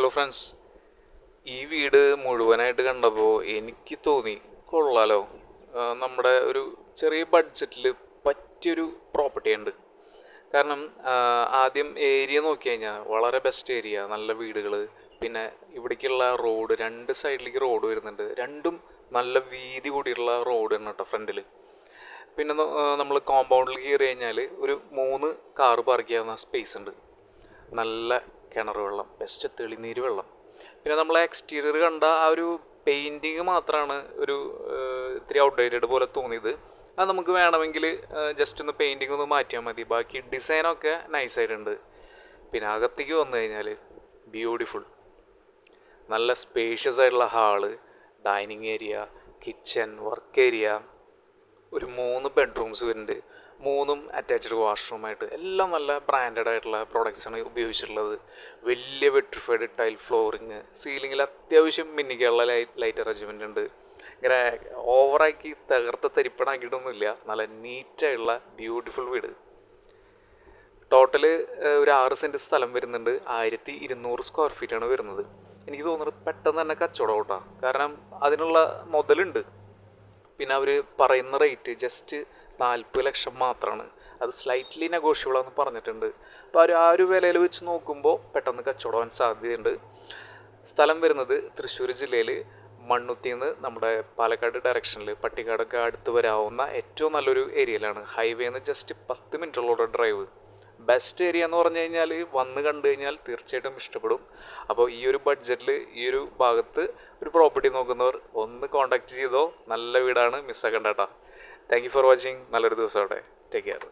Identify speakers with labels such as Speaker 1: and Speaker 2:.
Speaker 1: Hello friends, ഈ വീട് മുഴുവനായിട്ട് കണ്ടപ്പോൾ എനിക്ക് തോന്നി കൊള്ളാലോ. നമ്മുടെ ഒരു ചെറിയ ബഡ്ജറ്റിൽ പറ്റിയൊരു പ്രോപ്പർട്ടി ഉണ്ട്. കാരണം ആദ്യം ഏരിയ നോക്കി കഴിഞ്ഞാൽ വളരെ ബെസ്റ്റ് ഏരിയ, നല്ല വീടുകൾ. പിന്നെ ഇവിടേക്കുള്ള റോഡ്, രണ്ട് സൈഡിലേക്ക് റോഡ് വരുന്നുണ്ട്. രണ്ടും നല്ല വീതി കൂടിയുള്ള റോഡ് തന്നെ കേട്ടോ ഫ്രണ്ടിൽ. പിന്നെ നമ്മൾ കോമ്പൗണ്ടിൽ കയറി കഴിഞ്ഞാൽ ഒരു 3 കാറ് പാർക്ക് ചെയ്യാവുന്ന സ്പേസ് ഉണ്ട്. നല്ല കിണർ വെള്ളം, ബെസ്റ്റ് തെളിനീര് വെള്ളം. പിന്നെ നമ്മൾ എക്സ്റ്റീരിയർ കണ്ട ആ ഒരു പെയിൻറ്റിങ് മാത്രമാണ് ഒരു ഇത്തിരി ഔട്ട്ഡേറ്റഡ് പോലെ തോന്നിയത്. അത് നമുക്ക് വേണമെങ്കിൽ ജസ്റ്റ് ഒന്ന് പെയിൻറ്റിങ് ഒന്ന് മാറ്റിയാൽ മതി. ബാക്കി ഡിസൈനൊക്കെ നൈസായിട്ടുണ്ട്. പിന്നെ അകത്തേക്ക് വന്നു കഴിഞ്ഞാൽ ബ്യൂട്ടിഫുൾ, നല്ല സ്പേഷ്യസ് ആയിട്ടുള്ള hall, dining area, kitchen, work area, ഒരു 3 ബെഡ്റൂംസ് വരുന്നുണ്ട്. 3ഉം അറ്റാച്ച്ഡ് വാഷ്റൂമായിട്ട്. എല്ലാം നല്ല ബ്രാൻഡഡ് ആയിട്ടുള്ള പ്രോഡക്റ്റ്സാണ് ഉപയോഗിച്ചിട്ടുള്ളത്. വലിയ വെട്രിഫൈഡ് ടൈൽ ഫ്ലോറിങ്, സീലിങ്ങിൽ അത്യാവശ്യം മിന്നിക്കുള്ള ലൈറ്റ് അറേഞ്ച്മെൻ്റ് ഉണ്ട്. ഇങ്ങനെ ഓവറാക്കി തരിപ്പണാക്കിയിട്ടൊന്നുമില്ല. നല്ല നീറ്റായിട്ടുള്ള ബ്യൂട്ടിഫുൾ വീട്. ടോട്ടൽ ഒരു 6 സെൻറ്റ് സ്ഥലം വരുന്നുണ്ട്. 1200 സ്ക്വയർ ഫീറ്റാണ് വരുന്നത്. എനിക്ക് തോന്നുന്നത് പെട്ടെന്ന് തന്നെ കച്ചവടം കേട്ടോ. കാരണം അതിനുള്ള മുതലുണ്ട്. പിന്നെ അവർ പറയുന്ന റേറ്റ് ജസ്റ്റ് 40 ലക്ഷം മാത്രമാണ്. അത് സ്ലൈറ്റ്ലി നെഗോഷ്യബിൾ ആണെന്ന് പറഞ്ഞിട്ടുണ്ട്. അപ്പോൾ ആ ഒരു വിലയിൽ വെച്ച് നോക്കുമ്പോൾ പെട്ടെന്ന് കച്ചവടമാൻ സാധ്യതയുണ്ട്. സ്ഥലം വരുന്നത് തൃശ്ശൂർ ജില്ലയിൽ മണ്ണുത്തിയിൽ നിന്ന് നമ്മുടെ പാലക്കാട് ഡയറക്ഷനിൽ പട്ടിക്കാടൊക്കെ അടുത്ത് വരാവുന്ന ഏറ്റവും നല്ലൊരു ഏരിയയിലാണ്. ഹൈവേന്ന് ജസ്റ്റ് 10 മിനിറ്റുള്ള ഡ്രൈവ്. ബെസ്റ്റ് ഏരിയ എന്ന് പറഞ്ഞു കഴിഞ്ഞാൽ വന്ന് കണ്ടു കഴിഞ്ഞാൽ തീർച്ചയായിട്ടും ഇഷ്ടപ്പെടും. അപ്പോൾ ഈ ഒരു ബഡ്ജറ്റിൽ ഈ ഒരു ഭാഗത്ത് ഒരു പ്രോപ്പർട്ടി നോക്കുന്നവർ ഒന്ന് കോൺടാക്ട് ചെയ്തോ. നല്ല വീടാണ്, മിസ്സാക്കണ്ട കേട്ടോ. Thank you for watching. നല്ലൊരു ദിവസം അവിടെ. Take care.